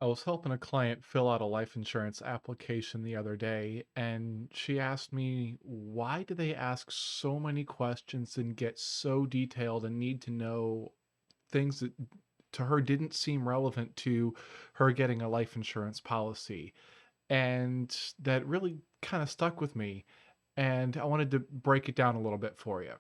I was helping a client fill out a life insurance application the other day, and she asked me, why do they ask so many questions and get so detailed and need to know things that to her didn't seem relevant to her getting a life insurance policy? And that really kind of stuck with me, and I wanted to break it down a little bit for you.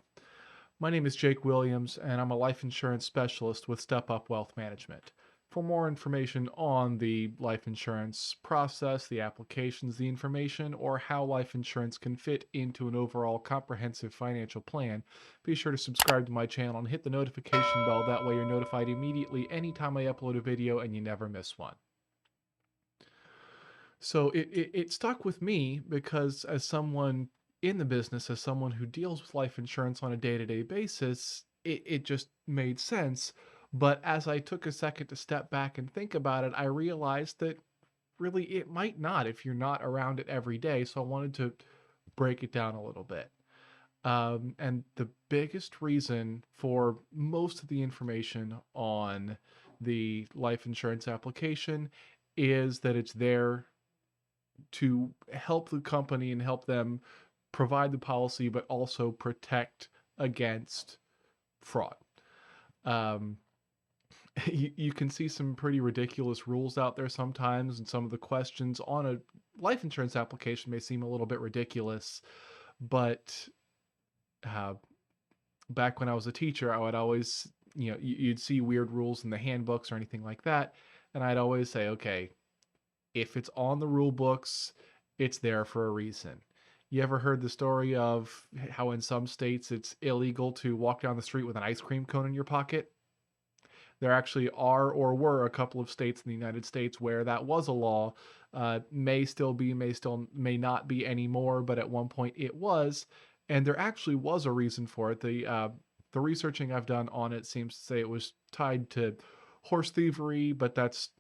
My name is Jake Williams, and I'm a life insurance specialist with Step Up Wealth Management. For more information on the life insurance process, the applications, the information, or how life insurance can fit into an overall comprehensive financial plan, be sure to subscribe to my channel and hit the notification bell. That way, you're notified immediately anytime I upload a video and you never miss one. So it stuck with me because, as someone in the business, as someone who deals with life insurance on a day-to-day basis, it just made sense. But as I took a second to step back and think about it, I realized that really it might not if you're not around it every day. So I wanted to break it down a little bit. And the biggest reason for most of the information on the life insurance application is that it's there to help the company and help them provide the policy, but also protect against fraud. Um, you can see some pretty ridiculous rules out there sometimes, and some of the questions on a life insurance application may seem a little bit ridiculous. But uh, back when I was a teacher, I would always, you'd see weird rules in the handbooks or anything like that. And I'd always say, okay, if it's on the rule books, it's there for a reason. You ever heard the story of how in some states it's illegal to walk down the street with an ice cream cone in your pocket? There actually are or were a couple of states in the United States where that was a law. May still be, may not be anymore, but at one point it was, and there actually was a reason for it. The researching I've done on it seems to say it was tied to horse thievery, but that's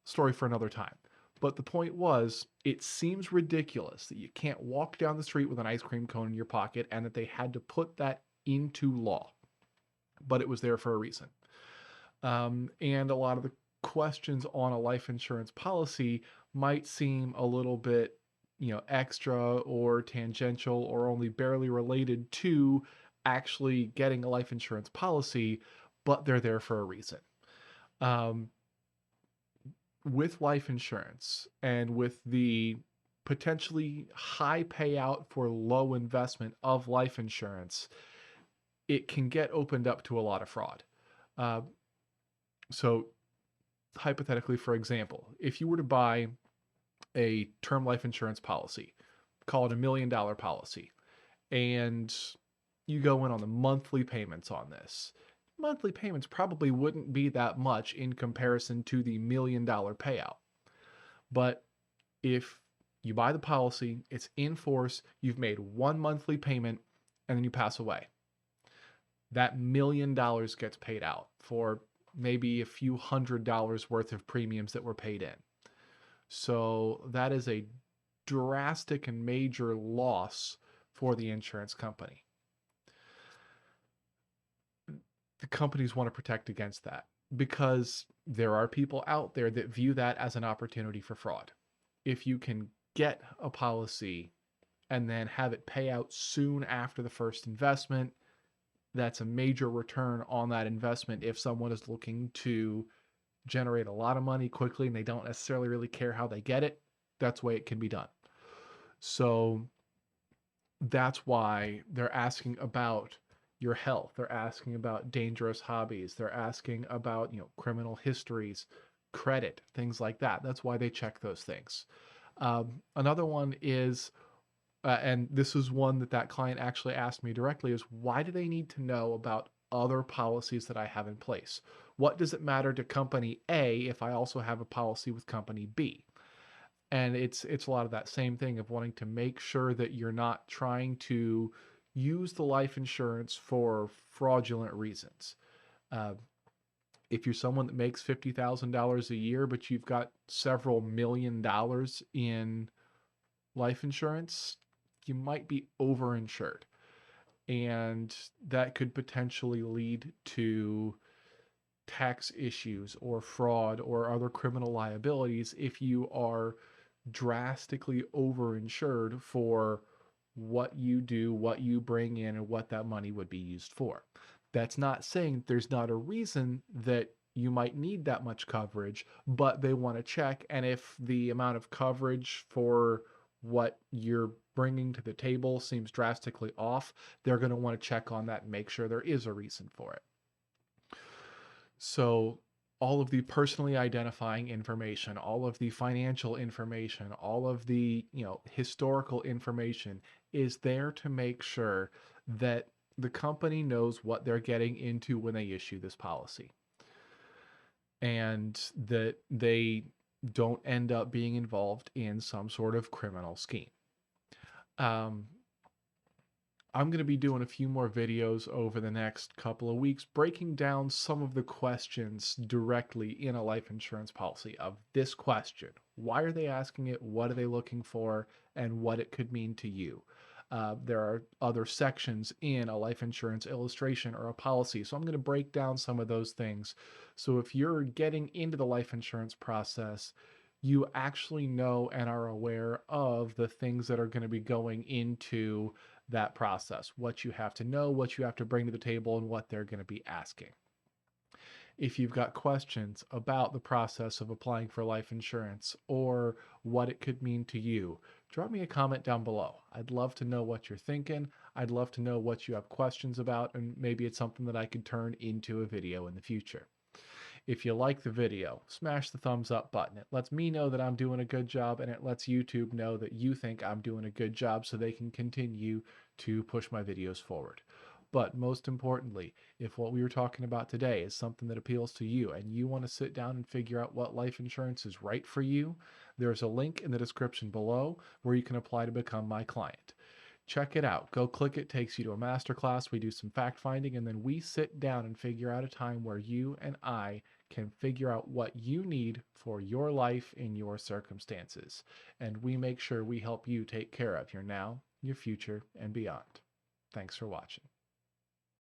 story for another time. But the point was, it seems ridiculous that you can't walk down the street with an ice cream cone in your pocket and that they had to put that into law. But it was there for a reason. And a lot of the questions on a life insurance policy might seem a little bit, extra or tangential or only barely related to actually getting a life insurance policy, but they're there for a reason. Um, with life insurance and with the potentially high payout for low investment of life insurance, it can get opened up to a lot of fraud. Uh, so, hypothetically, for example, if you were to buy a term life insurance policy, call it $1 million policy, and you go in on the monthly payments on this, monthly payments probably wouldn't be that much in comparison to the $1 million payout. But if you buy the policy, it's in force, you've made one monthly payment, and then you pass away, that $1 million gets paid out for maybe a few $100s worth of premiums that were paid in. So that is a drastic and major loss for the insurance company. The companies want to protect against that because there are people out there that view that as an opportunity for fraud. If you can get a policy and then have it pay out soon after the first investment, that's a major return on that investment if someone is looking to generate a lot of money quickly and they don't necessarily really care how they get it. That's the way it can be done. So that's why they're asking about your health. They're asking about dangerous hobbies. They're asking about, criminal histories, credit, things like that. That's why they check those things. Another one is, and this is one that client actually asked me directly, is why do they need to know about other policies that I have in place? What does it matter to company A if I also have a policy with company B? And it's a lot of that same thing of wanting to make sure that you're not trying to use the life insurance for fraudulent reasons. Uh, if you're someone that makes $50,000 a year, but you've got several $1 million in life insurance, you might be overinsured. And that could potentially lead to tax issues or fraud or other criminal liabilities if you are drastically overinsured for what you do, what you bring in, and what that money would be used for. That's not saying there's not a reason that you might need that much coverage, but they want to check. And if the amount of coverage for what you're bringing to the table seems drastically off, they're going to want to check on that and make sure there is a reason for it. So all of the personally identifying information, all of the financial information, all of the, historical information is there to make sure that the company knows what they're getting into when they issue this policy and that they don't end up being involved in some sort of criminal scheme. Um, I'm going to be doing a few more videos over the next couple of weeks, breaking down some of the questions directly in a life insurance policy of this question. Why are they asking it? What are they looking for? And what it could mean to you. There are other sections in a life insurance illustration or a policy. So I'm going to break down some of those things. So if you're getting into the life insurance process, you actually know and are aware of the things that are going to be going into that process, what you have to know, what you have to bring to the table, and what they're going to be asking. If you've got questions about the process of applying for life insurance or what it could mean to you, drop me a comment down below. I'd love to know what you're thinking. I'd love to know what you have questions about, and maybe it's something that I could turn into a video in the future. If you like the video, smash the thumbs up button. It lets me know that I'm doing a good job, and it lets YouTube know that you think I'm doing a good job so they can continue to push my videos forward. But most importantly, if what we were talking about today is something that appeals to you and you want to sit down and figure out what life insurance is right for you, there's a link in the description below where you can apply to become my client. Check it out. Go click it, takes you to a masterclass. We do some fact finding, and then we sit down and figure out a time where you and I can figure out what you need for your life in your circumstances. And we make sure we help you take care of your now, your future, and beyond. Thanks for watching.